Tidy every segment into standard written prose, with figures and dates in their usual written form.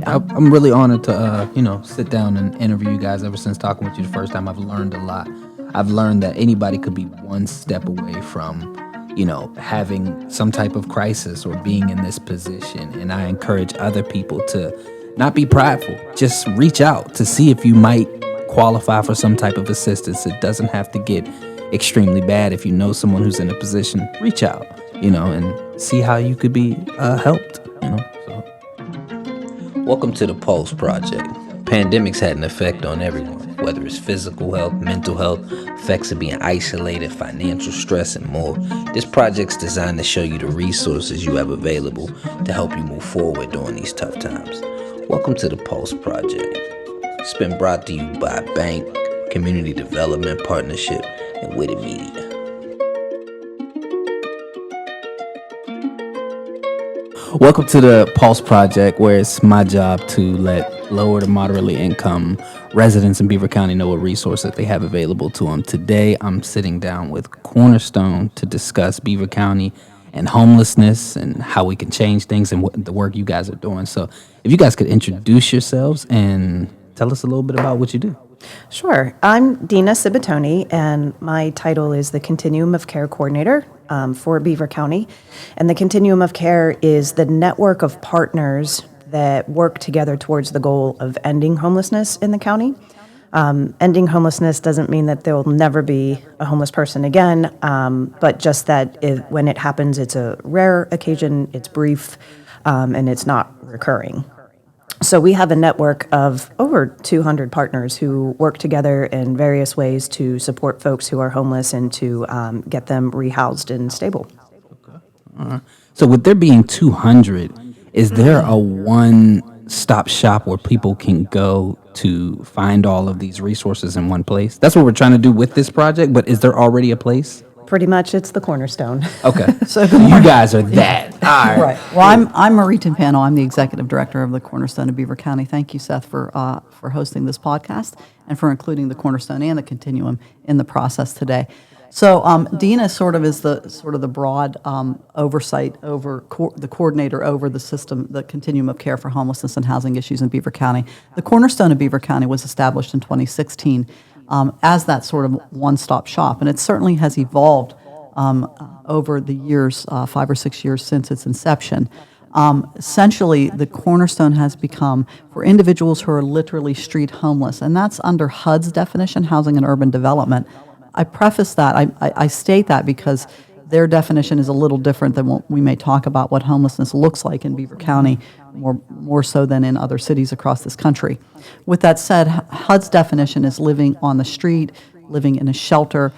I'm really honored to, sit down and interview you guys. Ever since talking with you the first time, I've learned a lot. I've learned that anybody could be one step away from, having some type of crisis or being in this position. And I encourage other people to not be prideful. Just reach out to see if you might qualify for some type of assistance. It doesn't have to get extremely bad. If you know someone who's in a position, reach out, and see how you could be helped. So. Welcome to the Pulse Project. Pandemics had an effect on everyone, whether it's physical health, mental health, effects of being isolated, financial stress, and more. This project's designed to show you the resources you have available to help you move forward during these tough times. Welcome to the Pulse Project. It's been brought to you by Bank, Community Development Partnership, and Whitted Media. Welcome to the Pulse Project, where it's my job to let lower to moderately income residents in Beaver County know what resources they have available to them. Today, I'm sitting down with Cornerstone to discuss Beaver County and homelessness and how we can change things and what the work you guys are doing. So if you guys could introduce yourselves and tell us a little bit about what you do. Sure. I'm Dina Ciabatonni, and my title is the Continuum of Care Coordinator for Beaver County. And the Continuum of Care is the network of partners that work together towards the goal of ending homelessness in the county. Ending homelessness doesn't mean that there will never be a homeless person again, but just that when it happens, it's a rare occasion, it's brief, and it's not recurring. So we have a network of over 200 partners who work together in various ways to support folks who are homeless and to get them rehoused and stable. Okay. So with there being 200, is there a one-stop shop where people can go to find all of these resources in one place? That's what we're trying to do with this project, but is there already a place? Pretty much, it's the Cornerstone. Okay. So you guys are that. All right. Right. Well, I'm Marie Timpano. I'm the executive director of the Cornerstone of Beaver County. Thank you, Seth, for hosting this podcast and for including the Cornerstone and the Continuum in the process today. So Dina is the broad oversight over the coordinator over the system, the continuum of care for homelessness and housing issues in Beaver County. The Cornerstone of Beaver County was established in 2016 as that sort of one-stop shop, and it certainly has evolved over the years, 5 or 6 years since its inception. Essentially, the Cornerstone has become for individuals who are literally street homeless, and that's under HUD's definition, Housing and Urban Development. I preface that, I state that because their definition is a little different than what we may talk about what homelessness looks like in Beaver County, more so than in other cities across this country. With that said, HUD's definition is living on the street, living in a shelter,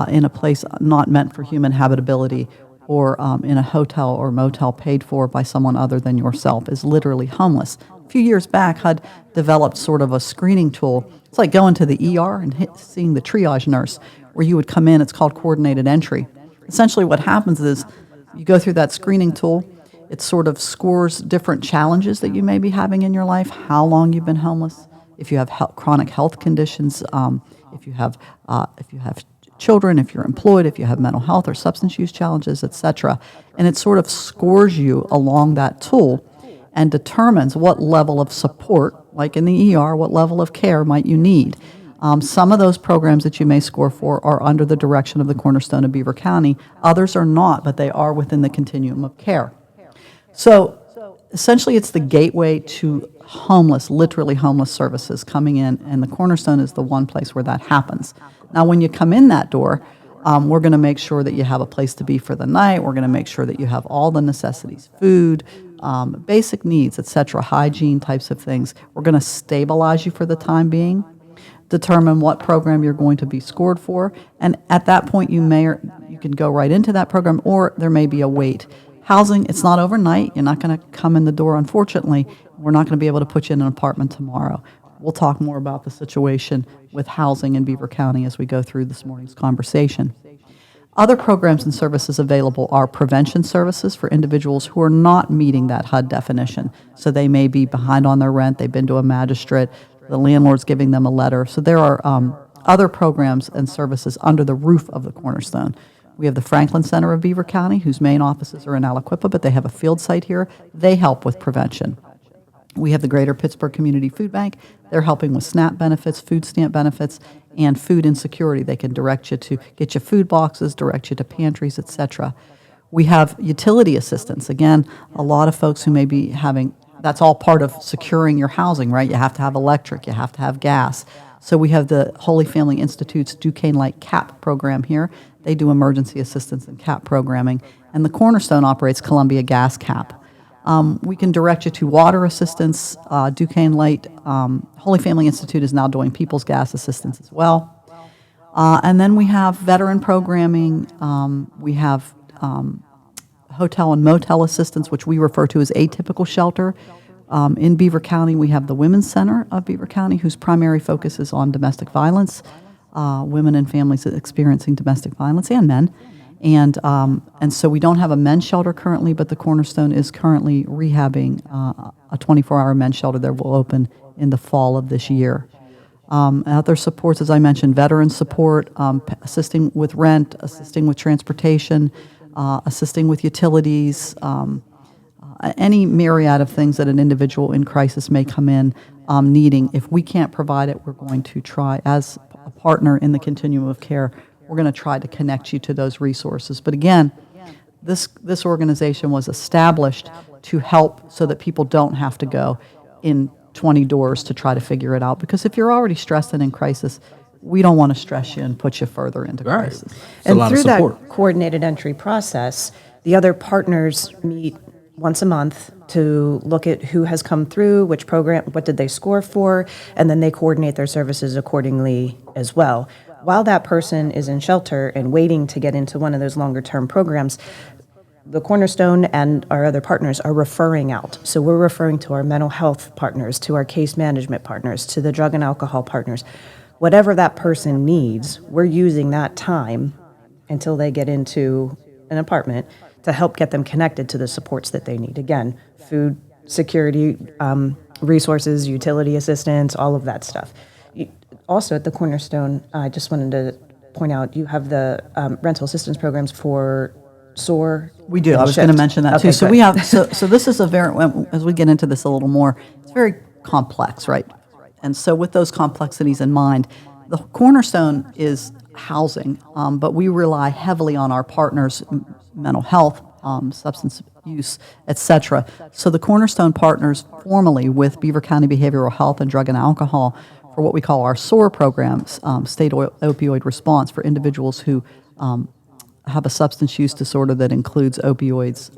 in a place not meant for human habitability, or in a hotel or motel paid for by someone other than yourself, is literally homeless. A few years back, HUD developed sort of a screening tool. It's like going to the ER and seeing the triage nurse, where you would come in. It's called coordinated entry. Essentially what happens is you go through that screening tool. It sort of scores different challenges that you may be having in your life, how long you've been homeless, if you have chronic health conditions, if you have children, if you're employed, if you have mental health or substance use challenges, etc. And it sort of scores you along that tool and determines what level of support, like in the ER, what level of care might you need. Some of those programs that you may score for are under the direction of the Cornerstone of Beaver County. Others are not, but they are within the continuum of care. So essentially it's the gateway to literally homeless services coming in, and the Cornerstone is the one place where that happens. Now, when you come in that door, we're going to make sure that you have a place to be for the night. We're going to make sure that you have all the necessities, food, basic needs, etc., hygiene types of things. We're going to stabilize you for the time being, determine what program you're going to be scored for, and at that point you can go right into that program, or there may be a wait. Housing, it's not overnight. You're not going to come in the door, unfortunately. We're not going to be able to put you in an apartment tomorrow. We'll talk more about the situation with housing in Beaver County as we go through this morning's conversation. Other programs and services available are prevention services for individuals who are not meeting that HUD definition. So they may be behind on their rent, they've been to a magistrate, the landlord's giving them a letter. So there are other programs and services under the roof of the Cornerstone. We have the Franklin Center of Beaver County, whose main offices are in Aliquippa, but they have a field site here. They help with prevention. We have the Greater Pittsburgh Community Food Bank. They're helping with SNAP benefits, food stamp benefits, and food insecurity. They can direct you to get you food boxes, direct you to pantries, etc. We have utility assistance. Again, a lot of folks who may be having, that's all part of securing your housing, right? You have to have electric, you have to have gas. So we have the Holy Family Institute's Duquesne Light CAP program here. They do emergency assistance and CAP programming. And the Cornerstone operates Columbia Gas CAP. We can direct you to water assistance. Duquesne Light, Holy Family Institute is now doing People's Gas assistance as well. And then we have veteran programming. We have hotel and motel assistance, which we refer to as atypical shelter. In Beaver County, we have the Women's Center of Beaver County, whose primary focus is on domestic violence, women and families experiencing domestic violence, and men. And so we don't have a men's shelter currently, but the Cornerstone is currently rehabbing a 24-hour men's shelter that will open in the fall of this year. Other supports, as I mentioned, veteran support, assisting with rent, assisting with transportation, assisting with utilities, any myriad of things that an individual in crisis may come in needing. If we can't provide it, we're going to try, as a partner in the continuum of care, we're going to try to connect you to those resources. But again, this organization was established to help so that people don't have to go in 20 doors to try to figure it out. Because if you're already stressed and in crisis, we don't want to stress you and put you further into crisis. It's a lot through of support. that coordinated entry process, the other partners meet once a month to look at who has come through, which program, what did they score for, and then they coordinate their services accordingly as well. While that person is in shelter and waiting to get into one of those longer-term programs, the Cornerstone and our other partners are referring out. So we're referring to our mental health partners, to our case management partners, to the drug and alcohol partners. Whatever that person needs, we're using that time until they get into an apartment to help get them connected to the supports that they need. Again, food, security, resources, utility assistance, all of that stuff. Also at the Cornerstone, I just wanted to point out, you have the rental assistance programs for SOAR. We do. I was going to mention that too. So good. we have. So this is a very. As we get into this a little more, it's very complex, right? And so with those complexities in mind, the Cornerstone is housing, but we rely heavily on our partners, mental health, substance use, etc. So the Cornerstone partners formally with Beaver County Behavioral Health and Drug and Alcohol for what we call our SOAR programs, state opioid response for individuals who have a substance use disorder that includes opioids,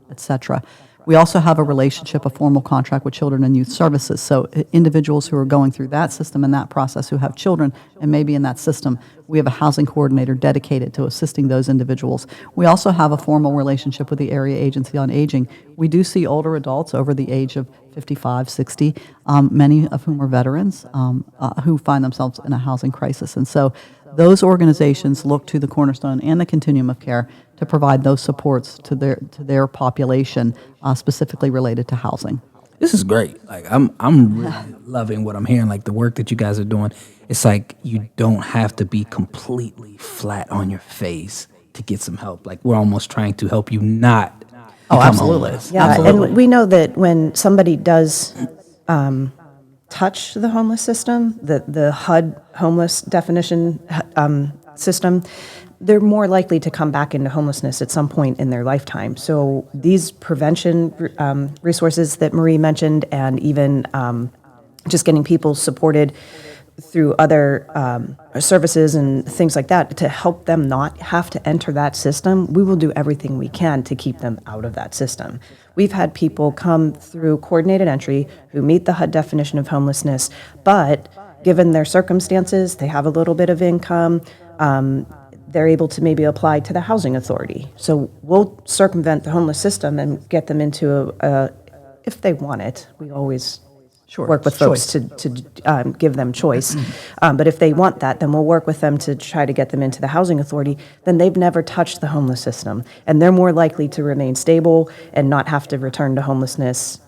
etc. We also have a relationship, a formal contract with Children and Youth Services. So individuals who are going through that system and that process who have children and maybe in that system, we have a housing coordinator dedicated to assisting those individuals. We also have a formal relationship with the Area Agency on Aging. We do see older adults over the age of 55, 60, many of whom are veterans who find themselves in a housing crisis. And so those organizations look to the Cornerstone and the Continuum of Care to provide those supports to their population, specifically related to housing. This is great. Like I'm really loving what I'm hearing. Like the work that you guys are doing. It's like you don't have to be completely flat on your face to get some help. Like we're almost trying to help you not become homeless. Yeah, Absolutely. and we know that when somebody does touch the homeless system, the HUD homeless definition system, they're more likely to come back into homelessness at some point in their lifetime. So these prevention resources that Marie mentioned, and even just getting people supported through other services and things like that to help them not have to enter that system, we will do everything we can to keep them out of that system. We've had people come through coordinated entry who meet the HUD definition of homelessness, but given their circumstances, they have a little bit of income, they're able to maybe apply to the housing authority. So we'll circumvent the homeless system and get them into if they want it. We always work with folks to give them choice. But if they want that, then we'll work with them to try to get them into the housing authority. Then they've never touched the homeless system. And they're more likely to remain stable and not have to return to homelessness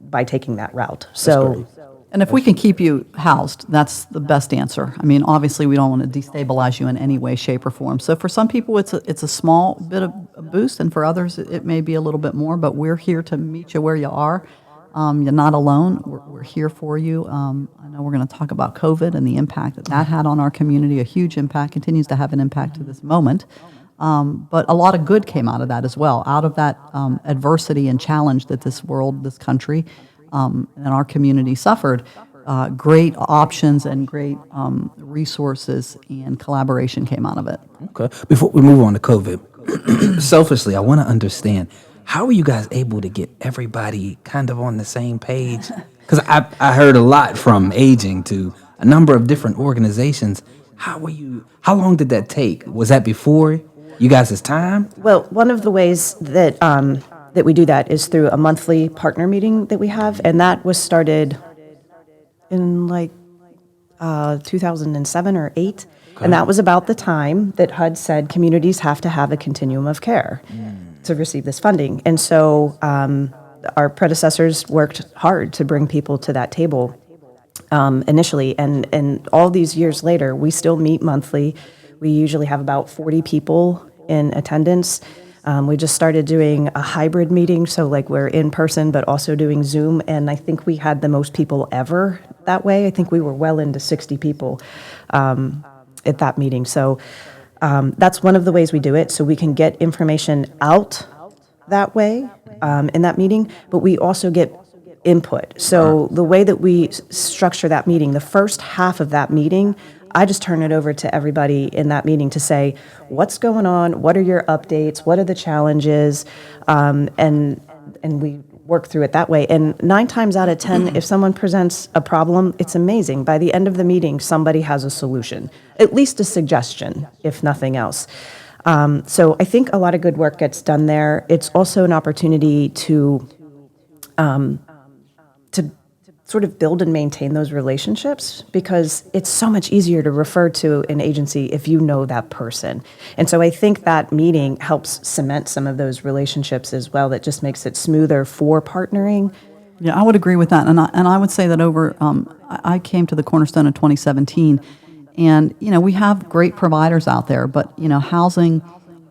by taking that route. So. And if we can keep you housed, that's the best answer. I mean, obviously, we don't want to destabilize you in any way, shape, or form. So for some people, it's a small bit of a boost, and for others, it may be a little bit more. But we're here to meet you where you are. You're not alone. We're here for you. I know we're going to talk about COVID and the impact that had on our community, a huge impact, continues to have an impact to this moment. But a lot of good came out of that as well, out of that adversity and challenge that this world, this country, and our community suffered. Great options and great resources and collaboration came out of it. Okay. Before we move on to COVID, selfishly, I want to understand, how were you guys able to get everybody kind of on the same page? Because I heard a lot from aging to a number of different organizations. How long did that take? Was that before you guys' time? Well, one of the ways that that we do that is through a monthly partner meeting that we have, and that was started in 2007 or 8. And that was about the time that HUD said communities have to have a continuum of care to receive this funding. And so our predecessors worked hard to bring people to that table initially. And all these years later, we still meet monthly. We usually have about 40 people in attendance. We just started doing a hybrid meeting, so we're in person, but also doing Zoom, and I think we had the most people ever that way. I think we were well into 60 people at that meeting. So that's one of the ways we do it, so we can get information out that way in that meeting, but we also get input. So the way that we structure that meeting, the first half of that meeting, I just turn it over to everybody in that meeting to say, what's going on? What are your updates? What are the challenges? And we work through it that way. And 9 times out of 10, if someone presents a problem, it's amazing. By the end of the meeting, somebody has a solution, at least a suggestion, if nothing else. So I think a lot of good work gets done there. It's also an opportunity to sort of build and maintain those relationships, because it's so much easier to refer to an agency if you know that person. And so I think that meeting helps cement some of those relationships as well. That just makes it smoother for partnering. Yeah, I would agree with that. And I would say that I came to the Cornerstone in 2017, and, we have great providers out there, but, housing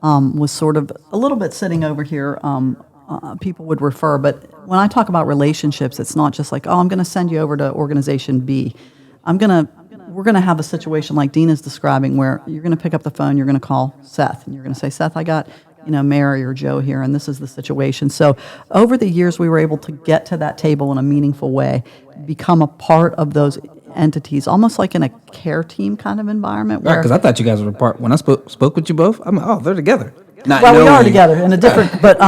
was sort of a little bit sitting over here. People would refer, but when I talk about relationships, it's not just like, I'm going to send you over to organization B. We're going to have a situation like Dina's describing, where you're going to pick up the phone, you're going to call Seth, and you're going to say, Seth, I got, Mary or Joe here, and this is the situation. So over the years, we were able to get to that table in a meaningful way, become a part of those entities, almost like in a care team kind of environment. Right, because I thought you guys were part. When I spoke with you both, I'm like, they're together. Not Well, we are knowing- together in a different, but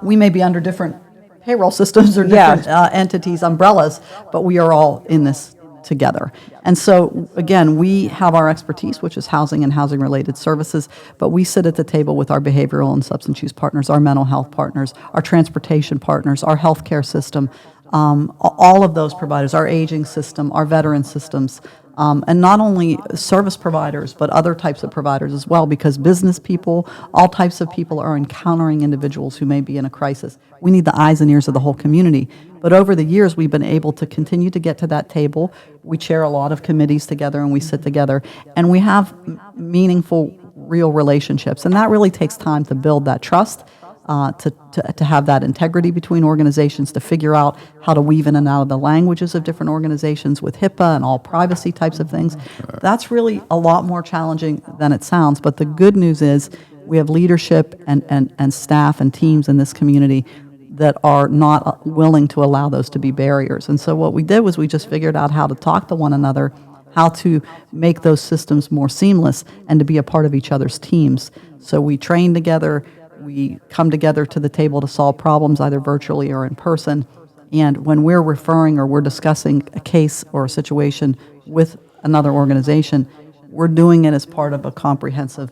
we may be under different payroll systems or different entities, umbrellas, but we are all in this together. And so, again, we have our expertise, which is housing and housing-related services, but we sit at the table with our behavioral and substance use partners, our mental health partners, our transportation partners, our healthcare system, all of those providers, our aging system, our veteran systems, and not only service providers, but other types of providers as well, because business people, all types of people are encountering individuals who may be in a crisis. We need the eyes and ears of the whole community. But over the years, we've been able to continue to get to that table. We chair a lot of committees together, and we sit together, and we have meaningful, real relationships. And that really takes time to build that trust, to have that integrity between organizations, to figure out how to weave in and out of the languages of different organizations with HIPAA and all privacy types of things. That's really a lot more challenging than it sounds. But the good news is we have leadership and staff and teams in this community that are not willing to allow those to be barriers. And so what we did was we just figured out how to talk to one another, how to make those systems more seamless, and to be a part of each other's teams. So we train together. We come together to the table to solve problems, either virtually or in person. And when we're referring or we're discussing a case or a situation with another organization, we're doing it as part of a comprehensive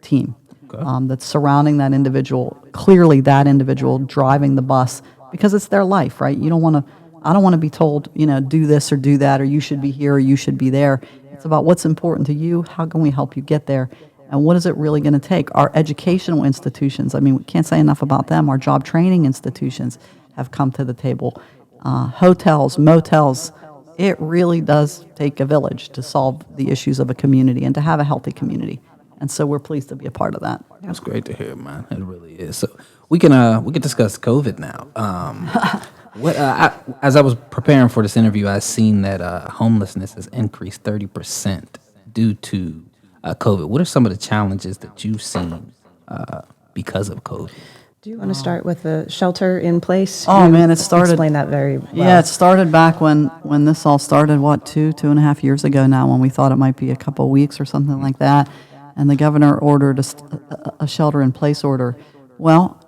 team that's surrounding that individual, clearly that individual driving the bus, because it's their life, right? I don't want to be told, do this or do that, or you should be here or you should be there. It's about what's important to you, how can we help you get there, and what is it really going to take? Our educational institutions, we can't say enough about them. Our job training institutions have come to the table. Hotels, motels, it really does take a village to solve the issues of a community and to have a healthy community. And so we're pleased to be a part of that. That's great to hear, man. It really is. So we can discuss COVID now. As I was preparing for this interview, I seen that homelessness has increased 30% due to COVID. What are some of the challenges that you've seen because of COVID? Do you want to start with the shelter in place? Oh, You man, it started. Explain that very well. Yeah, it started back when this all started, two and a half years ago now, when we thought it might be a couple of weeks or something like that. And the governor ordered a shelter in place order. Well,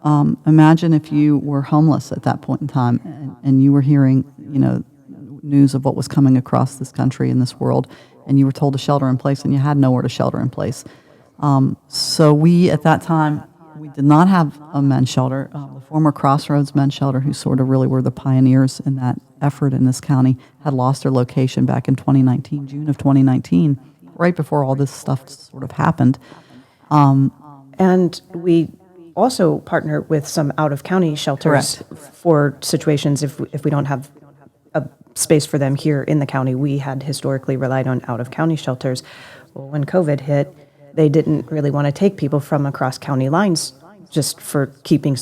imagine if you were homeless at that point in time and you were hearing, news of what was coming across this country and this world, and you were told to shelter in place and you had nowhere to shelter in place. So we, at that time, we did not have a men's shelter. The former Crossroads Men's Shelter, who sort of really were the pioneers in that effort in this county, had lost their location back in 2019, June of 2019, right before all this stuff sort of happened. And we also partner with some out-of-county shelters for situations if we don't have a space for them here in the county. We had historically relied on out-of-county shelters. Well, when COVID hit, they didn't really want to take people from across county lines just for keeping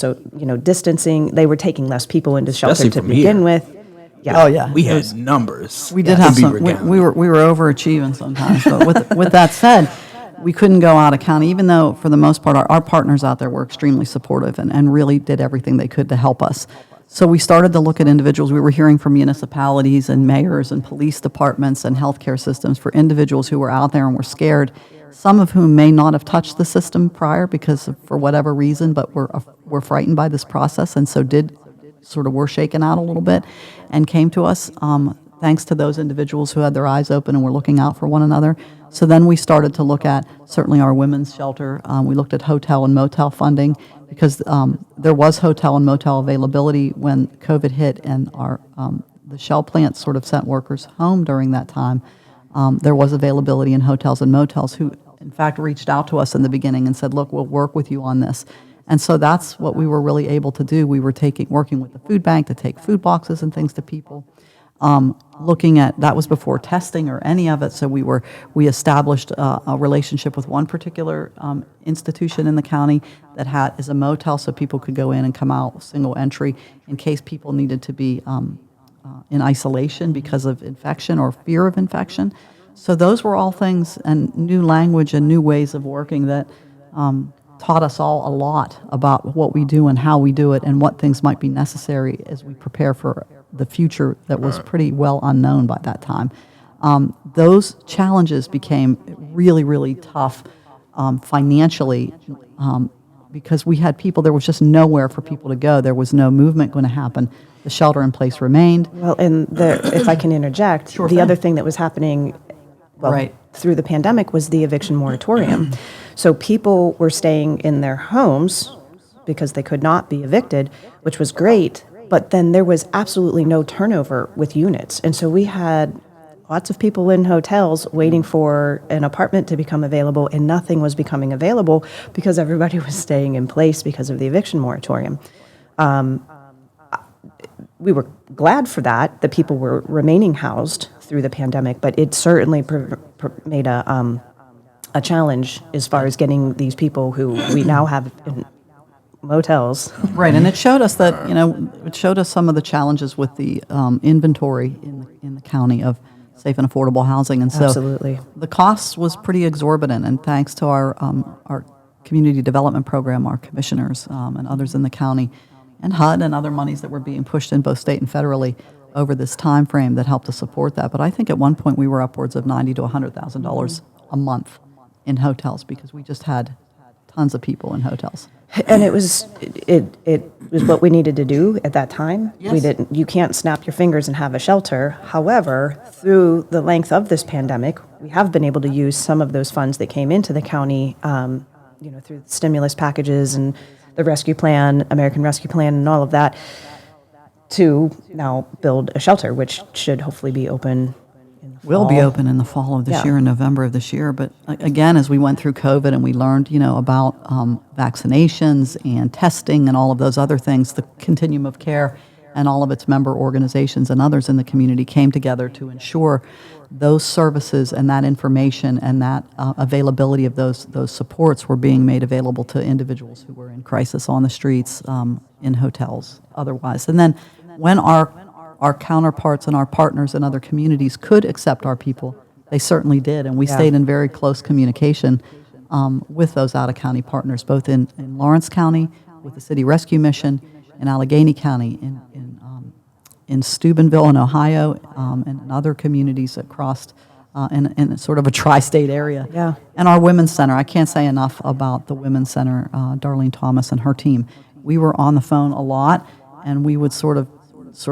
distancing. They were taking less people into shelter Especially to from begin here. with. Yeah. Oh, yeah. We had numbers. We did in have Beaver some. County. We were overachieving sometimes. But with that said, we couldn't go out of county, even though for the most part our partners out there were extremely supportive and really did everything they could to help us. So we started to look at individuals. We were hearing from municipalities and mayors and police departments and healthcare systems for individuals who were out there and were scared, some of whom may not have touched the system prior for whatever reason, but were frightened by this process, and so were shaken out a little bit and came to us, thanks to those individuals who had their eyes open and were looking out for one another. So then we started to look at certainly our women's shelter. We looked at hotel and motel funding because there was hotel and motel availability when COVID hit, and the Shell plant sort of sent workers home during that time. There was availability in hotels and motels who, in fact, reached out to us in the beginning and said, look, we'll work with you on this. And so that's what we were really able to do. We were working with the food bank to take food boxes and things to people. Looking at, that was before testing or any of it, so we established a relationship with one particular institution in the county that is a motel, so people could go in and come out single entry in case people needed to be in isolation because of infection or fear of infection. So those were all things and new language and new ways of working that taught us all a lot about what we do and how we do it and what things might be necessary as we prepare for the future that was pretty well unknown by that time. Those challenges became really, really tough financially because we had people, there was just nowhere for people to go. There was no movement going to happen. The shelter in place remained. Well, and if I can interject, the other thing that was happening through the pandemic was the eviction moratorium. So people were staying in their homes because they could not be evicted, which was great, but then there was absolutely no turnover with units. And so we had lots of people in hotels waiting for an apartment to become available, and nothing was becoming available because everybody was staying in place because of the eviction moratorium. We were glad for that people were remaining housed through the pandemic, but it certainly made a challenge as far as getting these people who we now have in motels. Right, and it showed us that, it showed us some of the challenges with the inventory in the county of safe and affordable housing. And so Absolutely. The cost was pretty exorbitant, and thanks to our community development program, our commissioners and others in the county, and HUD and other monies that were being pushed in both state and federally over this time frame that helped to support that. But I think at one point we were upwards of $90,000 to $100,000 a month in hotels because we just had tons of people in hotels. And it was what we needed to do at that time. Yes. You can't snap your fingers and have a shelter. However, through the length of this pandemic, we have been able to use some of those funds that came into the county, through stimulus packages and the rescue plan, American Rescue Plan, and all of that, to now build a shelter, which should hopefully be open in the fall. Will be open in the fall of this year, in November of this year. But again, as we went through COVID and we learned, about vaccinations and testing and all of those other things, the Continuum of Care and all of its member organizations and others in the community came together to ensure those services and that information and that availability of those supports were being made available to individuals who were in crisis on the streets, in hotels, otherwise. And then when our counterparts and our partners in other communities could accept our people, they certainly did, and we stayed in very close communication with those out-of-county partners, both in Lawrence County, with the City Rescue Mission, in Allegheny County, in Steubenville in Ohio, and in other communities across in sort of a tri-state area. Yeah. And our Women's Center, I can't say enough about the Women's Center, Darlene Thomas and her team. We were on the phone a lot, and we would sort of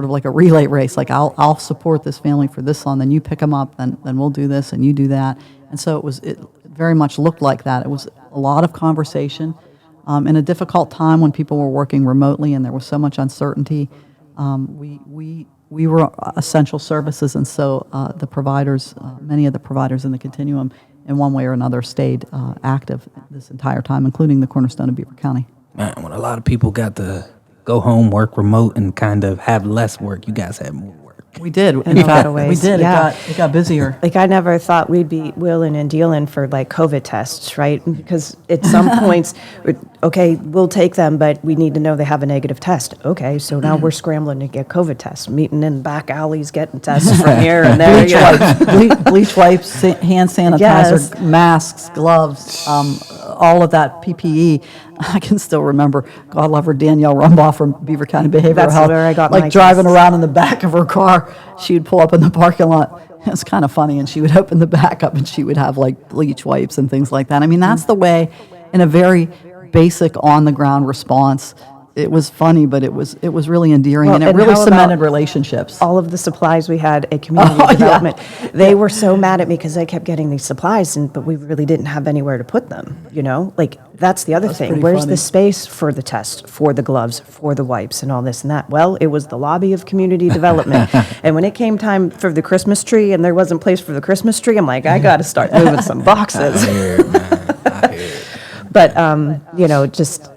like a relay race, like I'll support this family for this long, then you pick them up, then we'll do this, and you do that. And so it very much looked like that. It was a lot of conversation in a difficult time when people were working remotely and there was so much uncertainty. We were essential services, and so the providers, many of the providers in the Continuum, in one way or another, stayed active this entire time, including the Cornerstone of Beaver County. Man, when a lot of people got to go home, work remote, and kind of have less work, you guys had more work. We did. In In a lot fact, of we ways, did. yeah. It got busier. Like, I never thought we'd be willing and dealing for, like, COVID tests, right? Because at some points, okay, we'll take them, but we need to know they have a negative test. Okay, so now we're scrambling to get COVID tests, meeting in back alleys, getting tests from here and there. Bleach wipes, bleach wipes, hand sanitizer, Yes. masks, gloves, all of that PPE. I can still remember, God love her, Danielle Rumbaugh from Beaver County Behavioral That's Health. where I got like my driving tests. around in the back of her car. She would pull up in the parking lot. It was kind of funny, and she would open the back up, and she would have like bleach wipes and things like that. I mean, that's the way, in a very basic, on-the-ground response. It was funny, but it was really endearing, Well, and it and really how cemented about relationships. All of the supplies we had at community Oh, yeah. development, they were so mad at me because I kept getting these supplies, but we really didn't have anywhere to put them, you know? Like, that's the other thing. pretty Where's funny. the space for the test, for the gloves, for the wipes, and all this and that? Well, it was the lobby of community development. And when it came time for the Christmas tree and there wasn't place for the Christmas tree, I'm like, I got to start moving some boxes. I hear it, man. I hear it. But, you know, just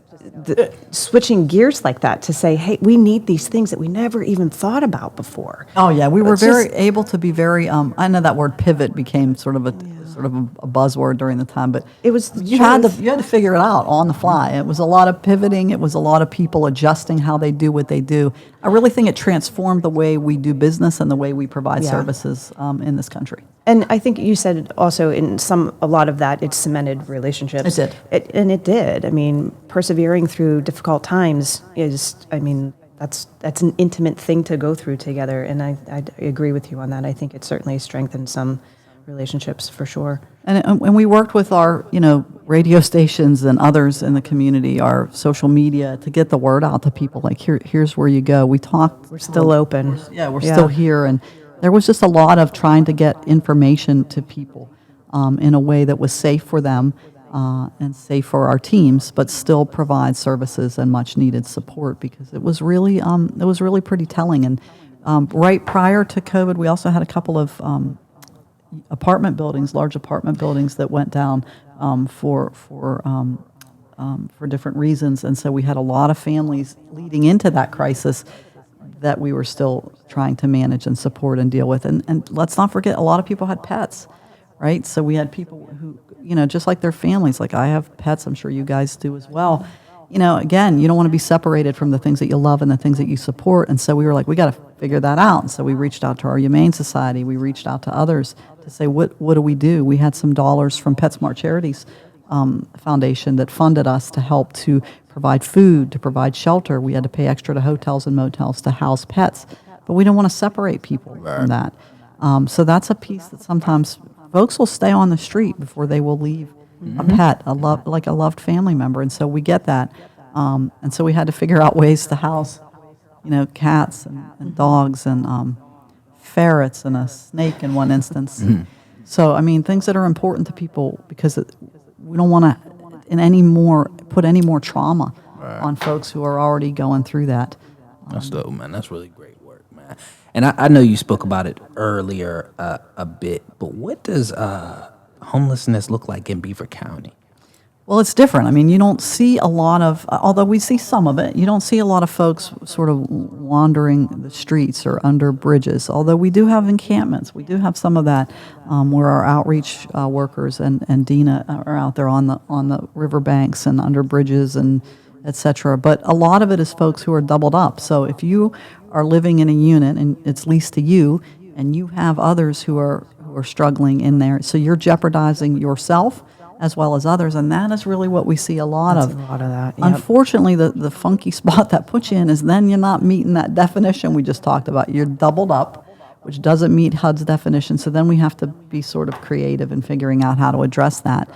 switching gears like that to say, hey, we need these things that we never even thought about before. Oh yeah, we were It's just- able to be very. I know that word pivot became sort of a buzzword during the time, but It was the you had truth. to figure it out on the fly. It was a lot of pivoting. It was a lot of people adjusting how they do what they do. I really think it transformed the way we do business and the way we provide Yeah. services in this country. And I think you said also a lot of that, it cemented relationships. It did. And it did. I mean, persevering through difficult times that's an intimate thing to go through together. And I agree with you on that. I think it certainly strengthened some relationships for sure. And we worked with our, radio stations and others in the community, our social media, to get the word out to people. Like, here's where you go. We talked. We're still open. We're still here, and there was just a lot of trying to get information to people in a way that was safe for them and safe for our teams, but still provide services and much needed support, because it was really pretty telling. And right prior to COVID, we also had a couple of large apartment buildings that went down for different reasons, and so we had a lot of families leading into that crisis that we were still trying to manage and support and deal with. And let's not forget, a lot of people had pets, right? So we had people who, just like their families, like I have pets, I'm sure you guys do as well. Again, you don't want to be separated from the things that you love and the things that you support. And so we were like, we got to figure that out. And so we reached out to our Humane Society. We reached out to others to say, what do we do? We had some dollars from PetSmart Charities Foundation that funded us to help to provide food, to provide shelter. We had to pay extra to hotels and motels to house pets, but we don't want to separate people from that. So that's a piece that sometimes folks will stay on the street before they will leave a pet, like a loved family member, and so we get that. And so we had to figure out ways to house, cats and dogs and ferrets and a snake in one instance. So, I mean, things that are important to people, because we don't want to put any more trauma on folks who are already going through that. That's dope, man. That's really great work, man. And I know you spoke about it earlier a bit, but what does homelessness look like in Beaver County? Well, it's different. I mean, you don't see a lot of, although we see some of it, you don't see a lot of folks sort of wandering the streets or under bridges, although we do have encampments. We do have some of that where our outreach workers and Dina are out there on the riverbanks and under bridges and et cetera. But a lot of it is folks who are doubled up. So if you are living in a unit and it's leased to you, and you have others who are struggling in there, so you're jeopardizing yourself as well as others, and that is really what we see a lot That's of. a lot of that, yep. Unfortunately, the funky spot that puts you in is then you're not meeting that definition we just talked about. You're doubled up, which doesn't meet HUD's definition, so then we have to be sort of creative in figuring out how to address that.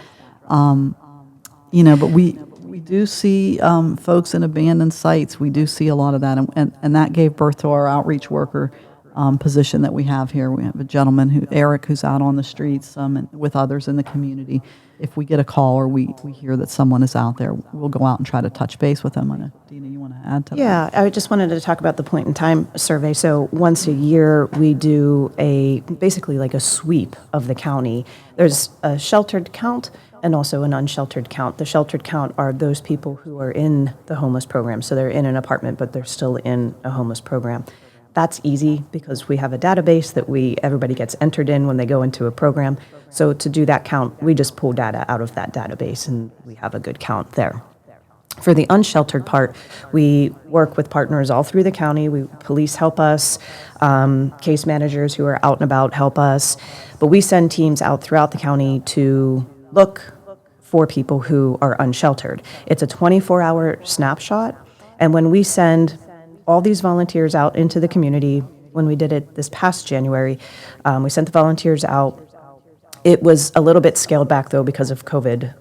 But we do see folks in abandoned sites. We do see a lot of that, and that gave birth to our outreach worker position that we have here. We have a gentleman, Eric, who's out on the streets and with others in the community. If we get a call or we hear that someone is out there, we'll go out and try to touch base with them. Dina, you want to add to that? Yeah, I just wanted to talk about the point in time survey. So once a year, we do basically like a sweep of the county. There's a sheltered count and also an unsheltered count. The sheltered count are those people who are in the homeless program. So they're in an apartment, but they're still in a homeless program. That's easy because we have a database that everybody gets entered in when they go into a program. So to do that count, we just pull data out of that database, and we have a good count there. For the unsheltered part, we work with partners all through the county. Police help us, case managers who are out and about help us, but we send teams out throughout the county to look for people who are unsheltered. It's a 24-hour snapshot, and when we send all these volunteers out into the community, when we did it this past January, we sent the volunteers out. It was a little bit scaled back, though, because of COVID,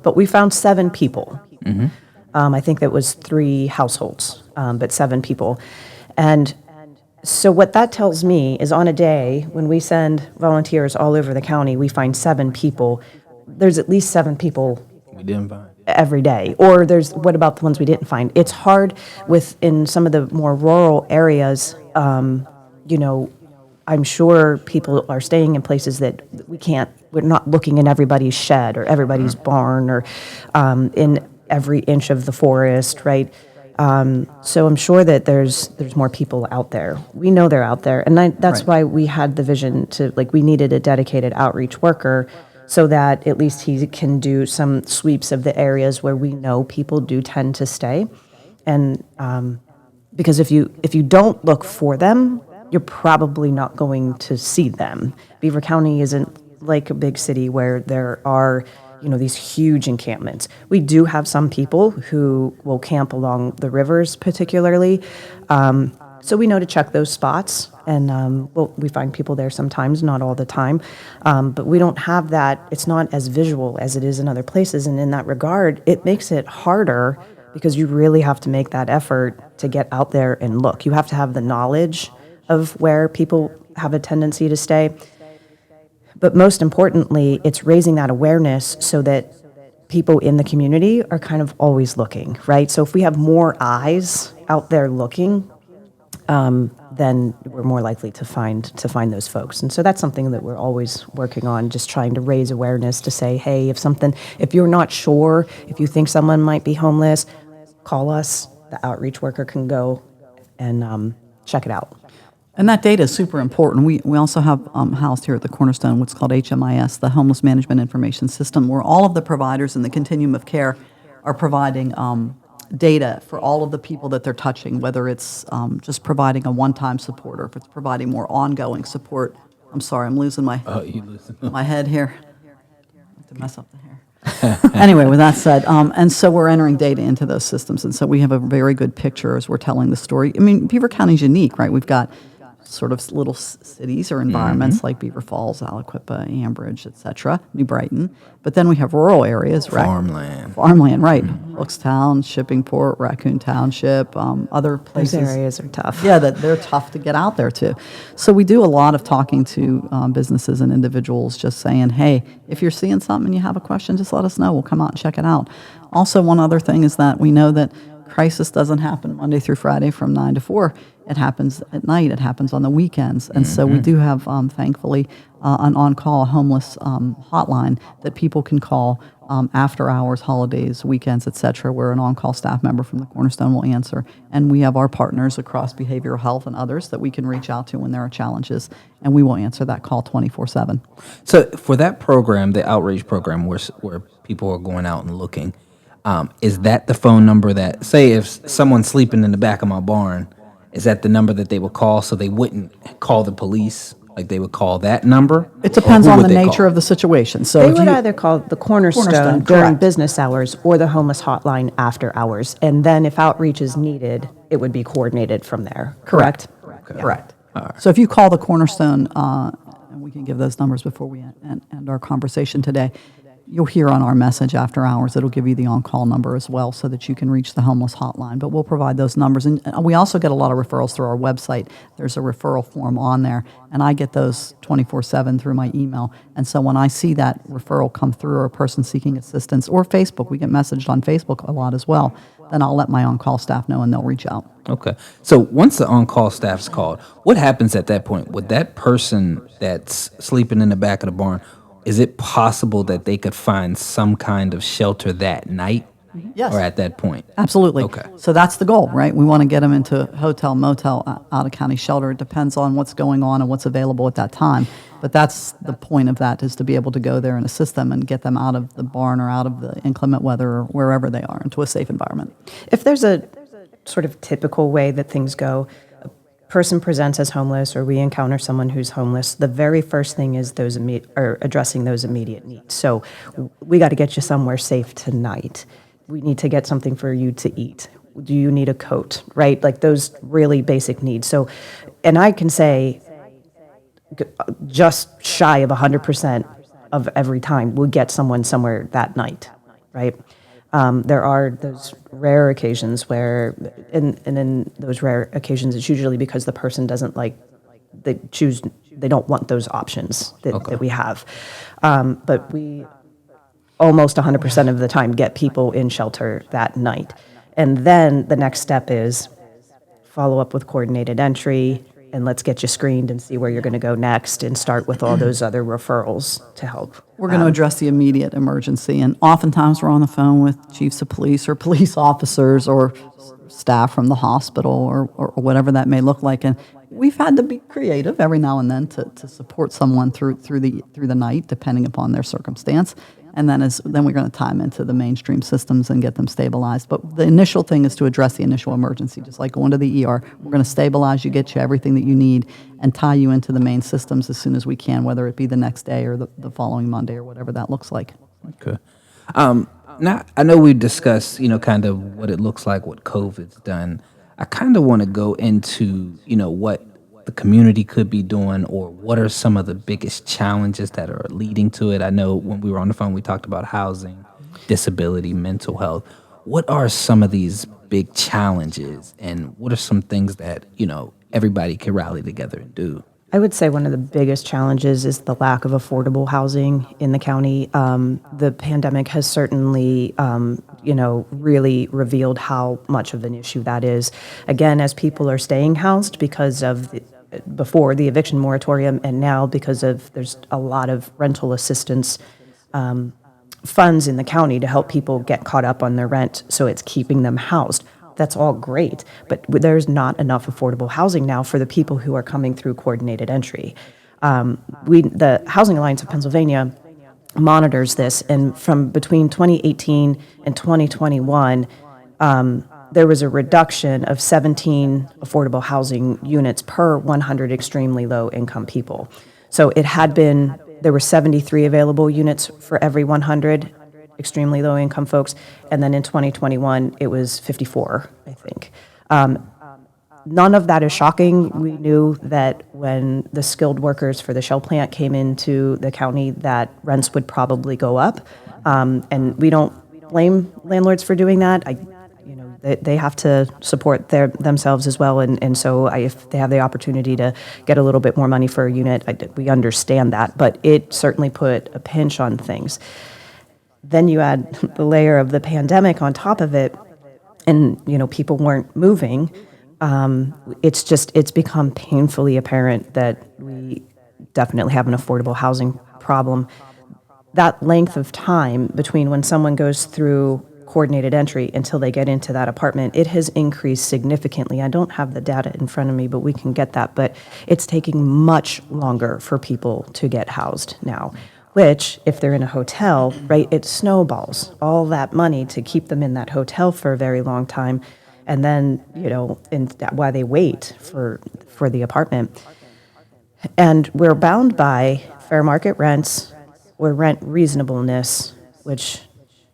but we found 7 people. Mm-hmm. I think that was 3 households, but 7 people. And so what that tells me is on a day when we send volunteers all over the county, we find 7 people. There's at least 7 people We didn't find. every day. Or what about the ones we didn't find? It's hard in some of the more rural areas, I'm sure people are staying in places that we're not looking in everybody's shed or everybody's barn or in every inch of the forest, right? So I'm sure that there's more people out there. We know they're out there, and that's Right. why we had the vision we needed a dedicated outreach worker so that at least he can do some sweeps of the areas where we know people do tend to stay. And because if you don't look for them, you're probably not going to see them. Beaver County isn't like a big city where there are these huge encampments. We do have some people who will camp along the rivers particularly. So we know to check those spots, and we find people there sometimes, not all the time. But we don't have that. It's not as visual as it is in other places, and in that regard, it makes it harder because you really have to make that effort to get out there and look. You have to have the knowledge of where people have a tendency to stay. But most importantly, it's raising that awareness so that people in the community are kind of always looking, right? So if we have more eyes out there looking, then we're more likely to find those folks. And so that's something that we're always working on, just trying to raise awareness to say, hey, if you're not sure, if you think someone might be homeless, call us. The outreach worker can go and check it out. And that data is super important. We also have housed here at the Cornerstone what's called HMIS, the Homeless Management Information System, where all of the providers in the continuum of care are providing data for all of the people that they're touching, whether it's just providing a one-time support or if it's providing more ongoing support. I'm sorry, I'm losing my my head here. I have to mess up the hair. Anyway, with that said, and so we're entering data into those systems, and so we have a very good picture as we're telling the story. I mean, Beaver County's unique, right? We've got sort of little cities or environments like Beaver Falls, Aliquippa, Ambridge, et cetera, New Brighton. But then we have rural areas, right? Farmland, right. Brookstown, Shippingport, Raccoon Township, other places. Those areas are tough. Yeah, they're tough to get out there to. So we do a lot of talking to businesses and individuals, just saying, hey, if you're seeing something and you have a question, just let us know. We'll come out and check it out. Also, one other thing is that we know that crisis doesn't happen Monday through Friday from 9 to 4. It happens at night. It happens on the weekends. And so we do have, thankfully, an on-call homeless hotline that people can call after hours, holidays, weekends, et cetera, where an on-call staff member from the Cornerstone will answer. And we have our partners across behavioral health and others that we can reach out to when there are challenges, and we will answer that call 24/7. So for that program, the outreach program where people are going out and looking, Is that the phone number that, say, if someone's sleeping in the back of my barn, is that the number that they would call so they wouldn't call the police? Like they would call that number? It Or depends who on would the they nature call? of the situation. So They if would you, either call the Cornerstone Cornerstone, during correct. business hours or the homeless hotline after hours. And then if outreach is needed, it would be coordinated from there, correct? Correct. So if you call the Cornerstone, and we can give those numbers before we end our conversation today, you'll hear on our message after hours, it'll give you the on-call number as well so that you can reach the homeless hotline. But we'll provide those numbers. And we also get a lot of referrals through our website. There's a referral form on there, and I get those 24/7 through my email. And so when I see that referral come through or a person seeking assistance, or Facebook, we get messaged on Facebook a lot as well, then I'll let my on-call staff know and they'll reach out. Okay. So once the on-call staff's called, what happens at that point? Would that person that's sleeping in the back of the barn, is it possible that they could find some kind of shelter that night? Yes. Or at that point? Absolutely. Okay. So that's the goal, right? We want to get them into hotel, motel, out-of-county shelter. It depends on what's going on and what's available at that time. But that's the point of that, is to be able to go there and assist them and get them out of the barn or out of the inclement weather or wherever they are into a safe environment. If there's a sort of typical way that things go, a person presents as homeless or we encounter someone who's homeless, the very first thing is addressing those immediate needs. So we got to get you somewhere safe tonight. We need to get something for you to eat. Do you need a coat, right? Like those really basic needs. So, and I can say just shy of 100% of every time we'll get someone somewhere that night, right? There are those rare occasions where, and in those rare occasions, it's usually because the person doesn't they don't want those options that we have. But we almost 100% of the time get people in shelter that night. And then the next step is follow up with coordinated entry, and let's get you screened and see where you're going to go next and start with all those other referrals to help. We're going to address the immediate emergency, and oftentimes we're on the phone with chiefs of police or police officers or staff from the hospital or whatever that may look like. And we've had to be creative every now and then to support someone through the night, depending upon their circumstance. And then we're going to tie them into the mainstream systems and get them stabilized. But the initial thing is to address the initial emergency, just like going to the ER. We're going to stabilize you, get you everything that you need, and tie you into the main systems as soon as we can, whether it be the next day or the following Monday or whatever that looks like. Okay. Now, I know we discussed, kind of what it looks like, what COVID's done. I kind of want to go into, what the community could be doing, or what are some of the biggest challenges that are leading to it. I know when we were on the phone, we talked about housing, disability, mental health. What are some of these big challenges, and what are some things that, everybody can rally together and do? I would say one of the biggest challenges is the lack of affordable housing in the county. The pandemic has certainly, really revealed how much of an issue that is. Again, as people are staying housed because of before the eviction moratorium, and now because of there's a lot of rental assistance funds in the county to help people get caught up on their rent, so it's keeping them housed. That's all great, but there's not enough affordable housing now for the people who are coming through coordinated entry. The Housing Alliance of Pennsylvania monitors this, and from between 2018 and 2021, there was a reduction of 17 affordable housing units per 100 extremely low income people. So there were 73 available units for every 100 extremely low income folks, and then in 2021 it was 54, I think. None of that is shocking. We knew that when the skilled workers for the Shell plant came into the county that rents would probably go up, and we don't blame landlords for doing that. They have to support themselves as well, and so if they have the opportunity to get a little bit more money for a unit, we understand that, but it certainly put a pinch on things. Then you add the layer of the pandemic on top of it, and people weren't moving. It's become painfully apparent that we definitely have an affordable housing problem. That length of time between when someone goes through coordinated entry until they get into that apartment, it has increased significantly. I don't have the data in front of me, but we can get that. But it's taking much longer for people to get housed now. which, if they're in a hotel, right, it snowballs all that money to keep them in that hotel for a very long time. And then, while they wait for the apartment. And we're bound by fair market rents or rent reasonableness, which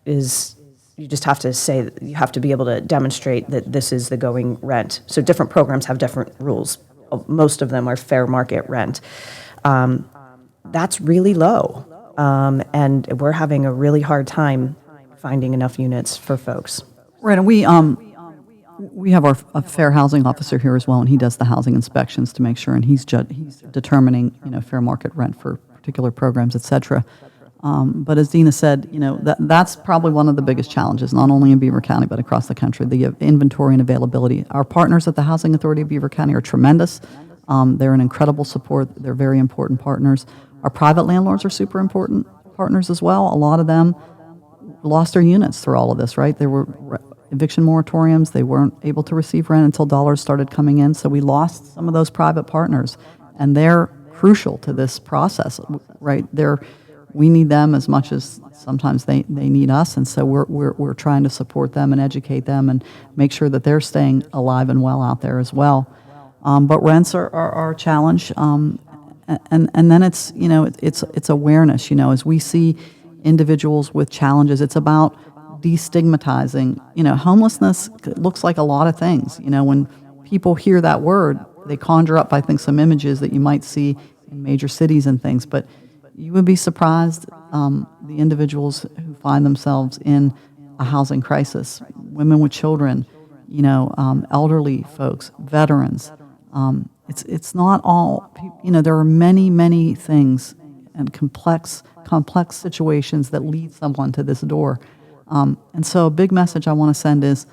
is, you just have to say, you have to be able to demonstrate that this is the going rent. So different programs have different rules. Most of them are fair market rent. That's really low. And we're having a really hard time finding enough units for folks. Right, and we have a fair housing officer here as well, and he does the housing inspections to make sure, and he's determining, fair market rent for particular programs, et cetera. But as Dina said, that's probably one of the biggest challenges, not only in Beaver County, but across the country, the inventory and availability. Our partners at the Housing Authority of Beaver County are tremendous. They're an incredible support. They're very important partners. Our private landlords are super important partners as well. A lot of them lost their units through all of this, right? There were eviction moratoriums. They weren't able to receive rent until dollars started coming in. So we lost some of those private partners, and they're crucial to this process, right? We need them as much as sometimes they need us, and so we're trying to support them and educate them and make sure that they're staying alive and well out there as well. But rents are a challenge, and then it's awareness. As we see individuals with challenges, it's about destigmatizing. Homelessness looks like a lot of things. When people hear that word, they conjure up, I think, some images that you might see in major cities and things. But you would be surprised the individuals who find themselves in a housing crisis, women with children, elderly folks, veterans. It's not all. There are many things and complex situations that lead someone to this door. And so a big message I want to send is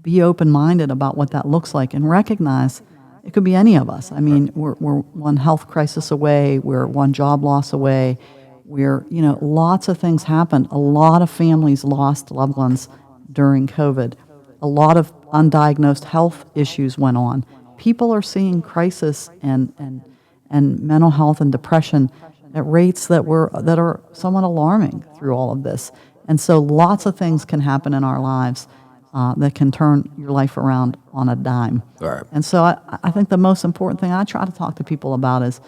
be open-minded about what that looks like and recognize it could be any of us. I mean, we're one health crisis away, we're one job loss away, lots of things happened. A lot of families lost loved ones during COVID. A lot of undiagnosed health issues went on. People are seeing crisis and mental health and depression at rates that are somewhat alarming through all of this. And so lots of things can happen in our lives that can turn your life around on a dime. Right. And so I think the most important thing I try to talk to people about is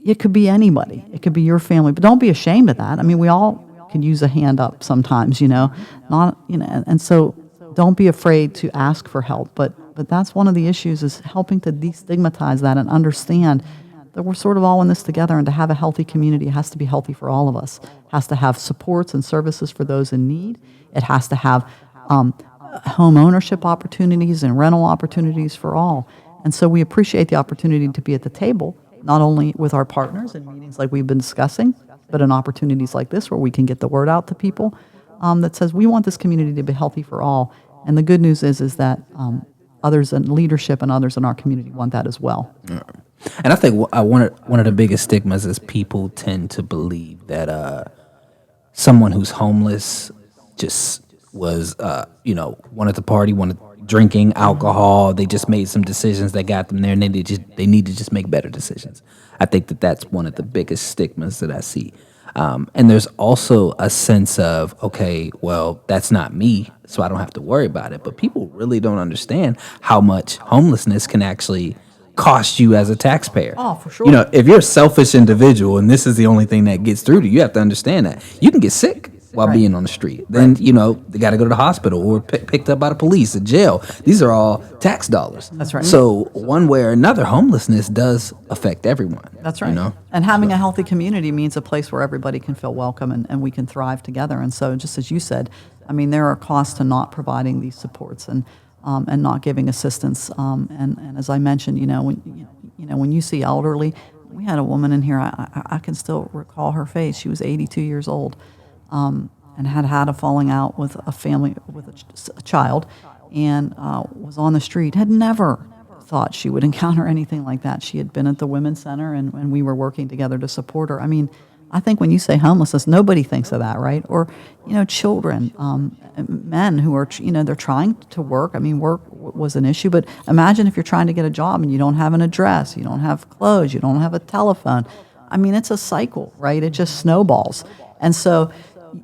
it could be anybody. It could be your family. But don't be ashamed of that. I mean, we all can use a hand up sometimes, and so don't be afraid to ask for help. But that's one of the issues, is helping to destigmatize that and understand that we're sort of all in this together, and to have a healthy community, it has to be healthy for all of us. It has to have supports and services for those in need. It has to have home ownership opportunities and rental opportunities for all. And so we appreciate the opportunity to be at the table, not only with our partners in meetings like we've been discussing, but in opportunities like this where we can get the word out to people that says we want this community to be healthy for all. And the good news is that others in leadership and others in our community want that as well. Yeah. And I think one of the biggest stigmas is people tend to believe that someone who's homeless just was, wanted to party, wanted drinking alcohol. They just made some decisions that got them there, and they need to just make better decisions. I think that's one of the biggest stigmas that I see. And there's also a sense of, okay, well, that's not me, so I don't have to worry about it. But people really don't understand how much homelessness can actually cost you as a taxpayer. Oh, for sure. If you're a selfish individual and this is the only thing that gets through to you, you have to understand that you can get sick while being on the street. Then, they got to go to the hospital or picked up by the police, or jail. These are all tax dollars. That's right. So one way or another, homelessness does affect everyone. That's right. And having a healthy community means a place where everybody can feel welcome and we can thrive together. And so just as you said, I mean, there are costs to not providing these supports and not giving assistance. And as I mentioned, when you see elderly, we had a woman in here, I can still recall her face. She was 82 years old. And had a falling out with a family, with a child, and was on the street, had never thought she would encounter anything like that. She had been at the Women's Center, and we were working together to support her. I mean, I think when you say homelessness, nobody thinks of that, right? Or, children, men who are, they're trying to work. I mean, work was an issue, but imagine if you're trying to get a job and you don't have an address, you don't have clothes, you don't have a telephone. I mean, it's a cycle, right? It just snowballs. And so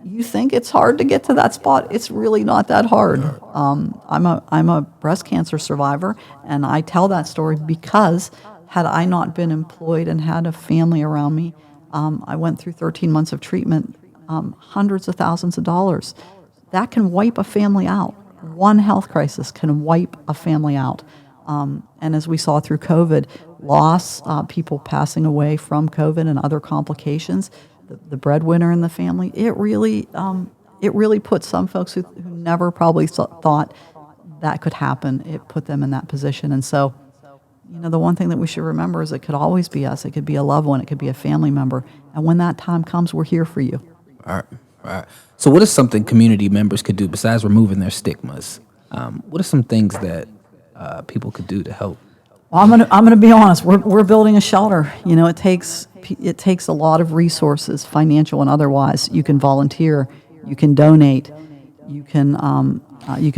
you think it's hard to get to that spot. It's really not that hard. I'm a breast cancer survivor, and I tell that story because had I not been employed and had a family around me, I went through 13 months of treatment, hundreds of thousands of dollars. That can wipe a family out. One health crisis can wipe a family out. And as we saw through COVID, loss, people passing away from COVID and other complications, the breadwinner in the family, it really put some folks who never probably thought that could happen, it put them in that position. And so, the one thing that we should remember is it could always be us. It could be a loved one. It could be a family member. And when that time comes, we're here for you. All right. So what is something community members could do besides removing their stigmas? What are some things that people could do to help? Well, I'm gonna be honest. We're building a shelter. It takes a lot of resources, financial and otherwise. You can volunteer, you can donate, you can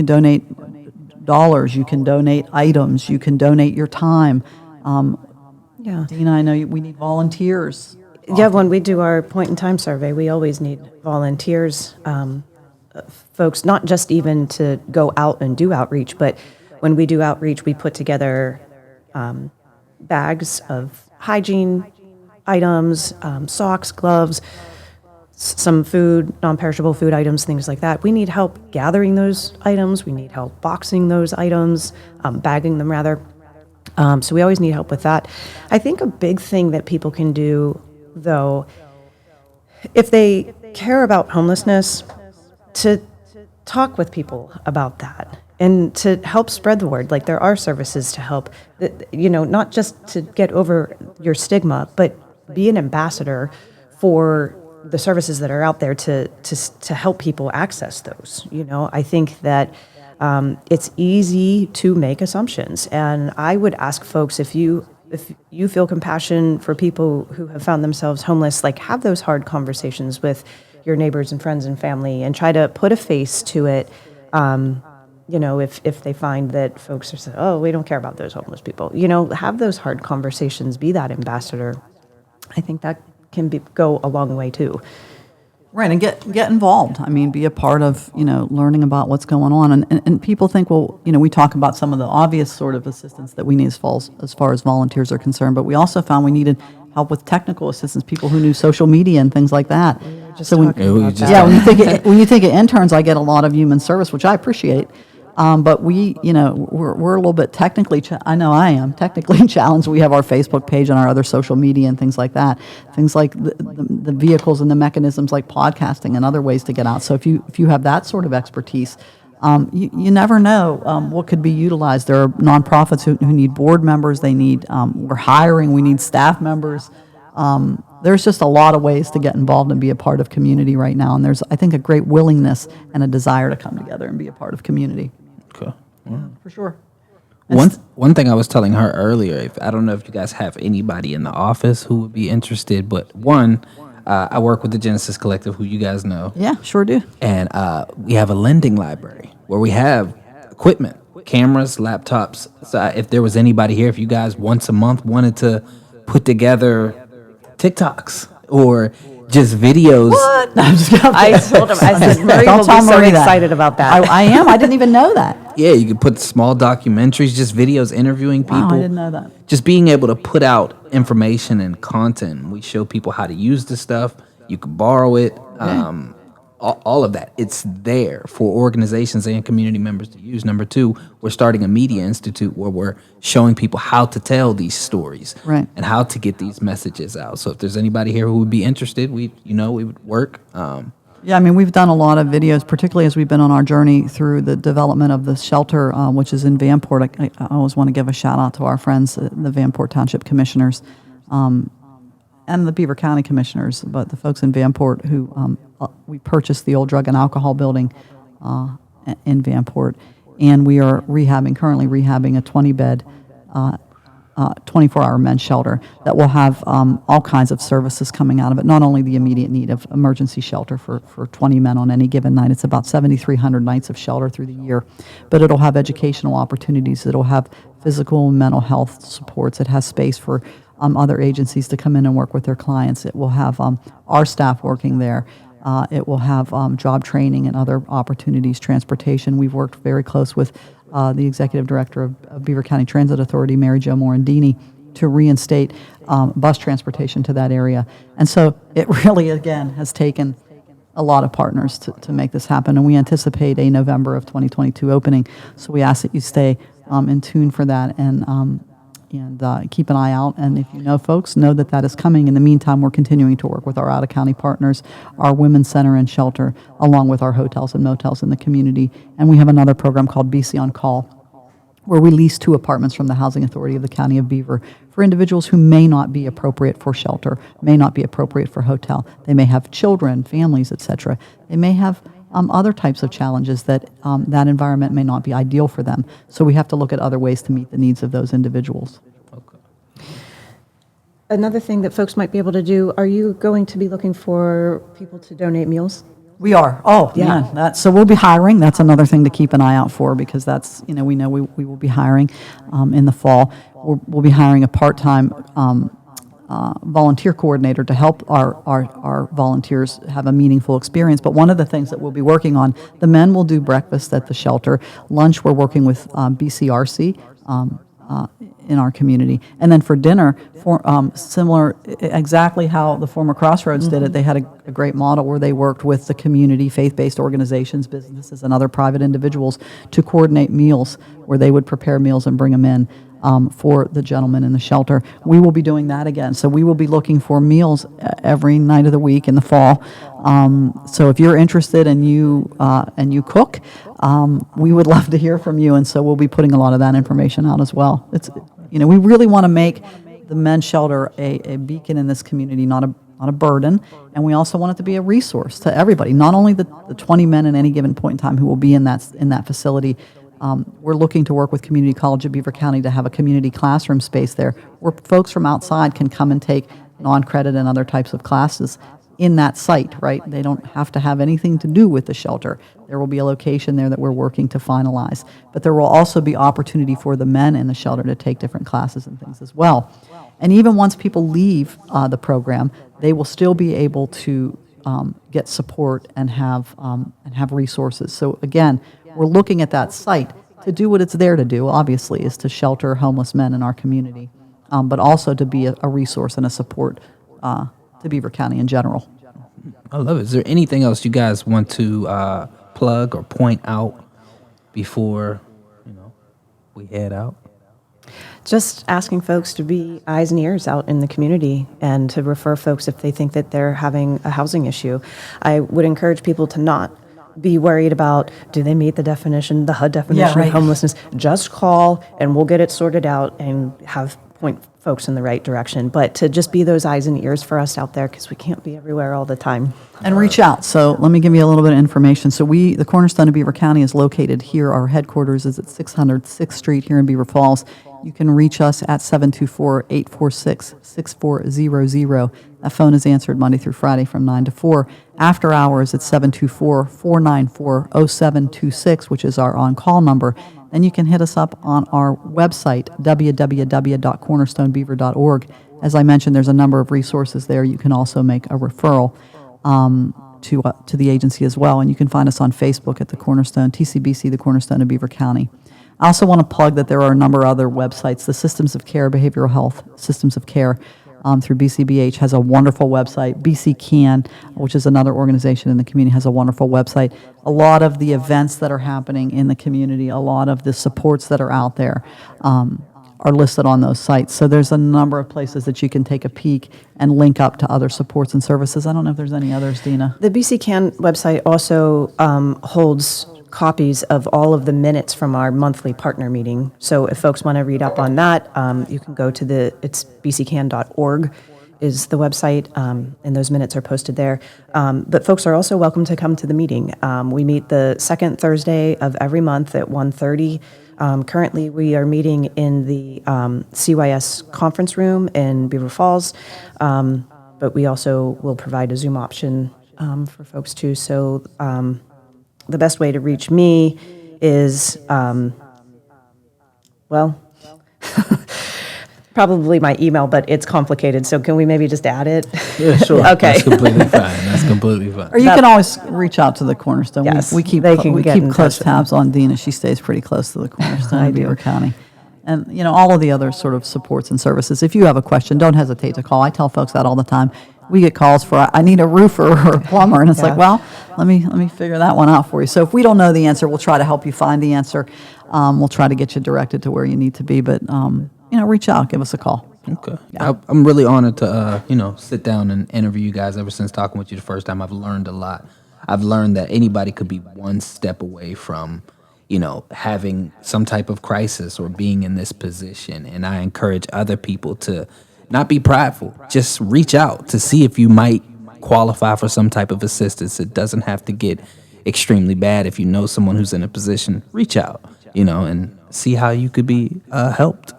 donate dollars, you can donate items, you can donate your time. Dina, I know we need volunteers. Yeah, when we do our point-in-time survey, we always need volunteers, folks, not just even to go out and do outreach, but when we do outreach, we put together bags of hygiene items, socks, gloves, some food, non-perishable food items, things like that. We need help gathering those items. We need help boxing those items, bagging them rather. So we always need help with that. I think a big thing that people can do, though, if they care about homelessness, to talk with people about that and to help spread the word. Like, there are services to help, not just to get over your stigma, but be an ambassador for the services that are out there to help people access those. I think that it's easy to make assumptions, and I would ask folks, if you feel compassion for people who have found themselves homeless, like, have those hard conversations with your neighbors and friends and family, and try to put a face to it. If they find that folks are saying, "Oh, we don't care about those homeless people," have those hard conversations. Be that ambassador. I think that can go a long way too. Right, and get involved. I mean, be a part of, learning about what's going on. And people think, well, we talk about some of the obvious sort of assistance that we need as far as volunteers are concerned, but we also found we needed help with technical assistance, people who knew social media and things like that. When you think of interns, I get a lot of human service, which I appreciate. But we're a little bit technically, I know I am technically challenged. We have our Facebook page and our other social media and things like that. Things like the vehicles and the mechanisms like podcasting and other ways to get out. So if you have that sort of expertise, you never know what could be utilized. There are nonprofits who need board members. They need, we're hiring, we need staff members. There's just a lot of ways to get involved and be a part of community right now. And there's, I think, a great willingness and a desire to come together and be a part of community. Okay. Yeah. For sure. One thing I was telling her earlier, I don't know if you guys have anybody in the office who would be interested, but I work with the Genesis Collective, who you guys know. Yeah, sure do. And we have a lending library where we have equipment, cameras, laptops. So if there was anybody here, if you guys once a month wanted to put together TikToks or just videos. What? No, I'm just kidding. I told him, I said, Marie will be so excited about that. I am. I didn't even know that. Yeah, you could put small documentaries, just videos interviewing people. Wow, I didn't know that. Just being able to put out information and content. We show people how to use the stuff. You can borrow it. Okay. All of that. It's there for organizations and community members to use. Number two, we're starting a media institute where we're showing people how to tell these stories, right, and how to get these messages out. So if there's anybody here who would be interested, we would work. Yeah, I mean, we've done a lot of videos, particularly as we've been on our journey through the development of the shelter, which is in Vanport. I always want to give a shout out to our friends, the Vanport Township Commissioners, and the Beaver County Commissioners, but the folks in Vanport who we purchased the old drug and alcohol building in Vanport, and we are currently rehabbing a 20-bed, 24-hour men's shelter that will have all kinds of services coming out of it, not only the immediate need of emergency shelter for 20 men on any given night. It's about 7,300 nights of shelter through the year, but it'll have educational opportunities. It'll have physical and mental health supports. It has space for other agencies to come in and work with their clients. It will have our staff working there. It will have job training and other opportunities, transportation. We've worked very close with the executive director of Beaver County Transit Authority, Mary Jo Morandini, to reinstate bus transportation to that area. And so it really, again, has taken a lot of partners to make this happen, and we anticipate a November of 2022 opening. So we ask that you stay in tune for that and keep an eye out. And if you know folks, know that that is coming. In the meantime, we're continuing to work with our out-of-county partners, our Women's Center and Shelter, along with our hotels and motels in the community. And we have another program called BC On Call, where we lease 2 apartments from the Housing Authority of the County of Beaver for individuals who may not be appropriate for shelter, may not be appropriate for hotel. They may have children, families, etc. They may have other types of challenges that that environment may not be ideal for them. So we have to look at other ways to meet the needs of those individuals. Okay. Another thing that folks might be able to do, are you going to be looking for people to donate meals? We are. Oh, Yeah. yeah. So we'll be hiring. That's another thing to keep an eye out for, because that's, we know we will be hiring in the fall. We'll be hiring a part-time volunteer coordinator to help our volunteers have a meaningful experience. But one of the things that we'll be working on, the men will do breakfast at the shelter. Lunch, we're working with BCRC in our community. And then for dinner, similar, exactly how the former Crossroads did it, they had a great model where they worked with the community, faith-based organizations, businesses, and other private individuals to coordinate meals, where they would prepare meals and bring them in for the gentlemen in the shelter. We will be doing that again. So we will be looking for meals every night of the week in the fall. So if you're interested and you cook, we would love to hear from you. And so we'll be putting a lot of that information out as well. It's, we really want to make the men's shelter a beacon in this community, not a burden. And we also want it to be a resource to everybody, not only the 20 men at any given point in time who will be in that facility. We're looking to work with Community College of Beaver County to have a community classroom space there where folks from outside can come and take non-credit and other types of classes in that site, right? They don't have to have anything to do with the shelter. There will be a location there that we're working to finalize. But there will also be opportunity for the men in the shelter to take different classes and things as well. And even once people leave the program, they will still be able to get support and have resources. So again, we're looking at that site to do what it's there to do, obviously, is to shelter homeless men in our community, but also to be a resource and a support to Beaver County in general. I love it. Is there anything else you guys want to plug or point out before we head out? Just asking folks to be eyes and ears out in the community and to refer folks if they think that they're having a housing issue. I would encourage people to not be worried about, do they meet the definition, the HUD definition of homelessness? Just call and we'll get it sorted out and point folks in the right direction. But to just be those eyes and ears for us out there, because we can't be everywhere all the time. And reach out. So let me give you a little bit of information. So the Cornerstone of Beaver County is located here. Our headquarters is at 600 6th Street here in Beaver Falls. You can reach us at 724-846-6400. That phone is answered Monday through Friday from 9 to 4. After hours, it's 724-494-0726, which is our on-call number. Then you can hit us up on our website, www.cornerstonebeaver.org. As I mentioned, there's a number of resources there. You can also make a referral to the agency as well. And you can find us on Facebook at the Cornerstone, TCBC, the Cornerstone of Beaver County. I also want to plug that there are a number of other websites. The Systems of Care, Behavioral Health Systems of Care through BCBH has a wonderful website. BC Can, which is another organization in the community, has a wonderful website. A lot of the events that are happening in the community, a lot of the supports that are out there are listed on those sites. So there's a number of places that you can take a peek and link up to other supports and services. I don't know if there's any others, Dina. The BC Can website also holds copies of all of the minutes from our monthly partner meeting. So if folks want to read up on that, you can go to it's bccan.org is the website, and those minutes are posted there. But folks are also welcome to come to the meeting. We meet the second Thursday of every month at 1:30. Currently, we are meeting in the CYS conference room in Beaver Falls, but we also will provide a Zoom option for folks too. So the best way to reach me is, probably my email, but it's complicated. So can we maybe just add it? Yeah, sure. Okay. That's completely fine. That's completely fine. Or you can always reach out to the Cornerstone. Yes, We keep they can we get keep in close touch with tabs on Dina. She stays pretty close to the Cornerstone I in do. Beaver County. And, all of the other sort of supports and services. If you have a question, don't hesitate to call. I tell folks that all the time. We get calls for, I need a roofer or a plumber, and it's like, Yeah. well, let me figure that one out for you. So if we don't know the answer, we'll try to help you find the answer. We'll try to get you directed to where you need to be. But, reach out, give us a call. Okay. I'm really honored to, sit down and interview you guys. Ever since talking with you the first time, I've learned a lot. I've learned that anybody could be one step away from, having some type of crisis or being in this position. And I encourage other people to not be prideful. Just reach out to see if you might qualify for some type of assistance. It doesn't have to get extremely bad. If you know someone who's in a position, reach out, and see how you could be helped,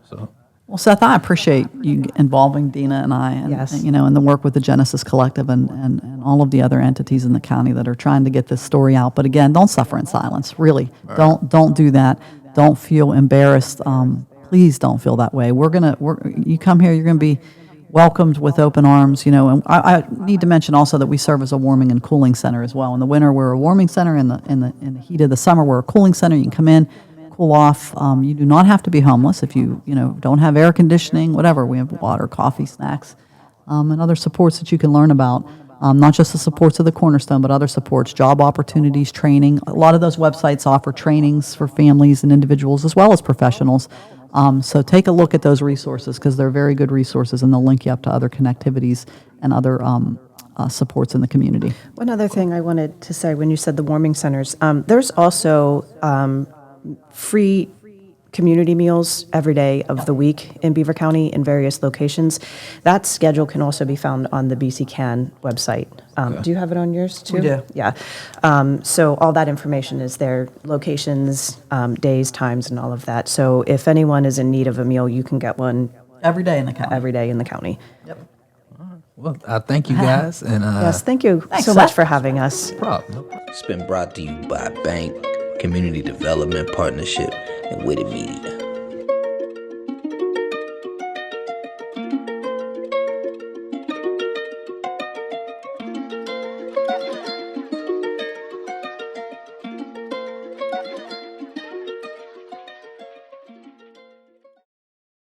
so. Well, Seth, I appreciate you involving Dina and I, and Yes. and the work with the Genesis Collective and all of the other entities in the county that are trying to get this story out. But again, don't suffer in silence. Really, don't do that. Don't feel embarrassed. Please don't feel that way. You come here, you're gonna be welcomed with open arms. And I need to mention also that we serve as a warming and cooling center as well. In the winter, we're a warming center. In the heat of the summer, we're a cooling center. You can come in, cool off. You do not have to be homeless if you don't have air conditioning, whatever. We have water, coffee, snacks, and other supports that you can learn about. Not just the supports of the Cornerstone, but other supports, job opportunities, training. A lot of those websites offer trainings for families and individuals as well as professionals. So take a look at those resources because they're very good resources, and they'll link you up to other connectivities and other supports in the community. One other thing I wanted to say when you said the warming centers, there's also free community meals every day of the week in Beaver County in various locations. That schedule can also be found on the BC Can website. Do you have it on yours too? We do. Yeah. So all that information is there, locations, days, times, and all of that. So if anyone is in need of a meal, you can get one Every day in the county. every day in the county. Yep. Well, thank you guys. And Yes, thank you Thanks, so much Seth. for having us. problem. It's been brought to you by Bank, Community Development Partnership, and Whitted Media.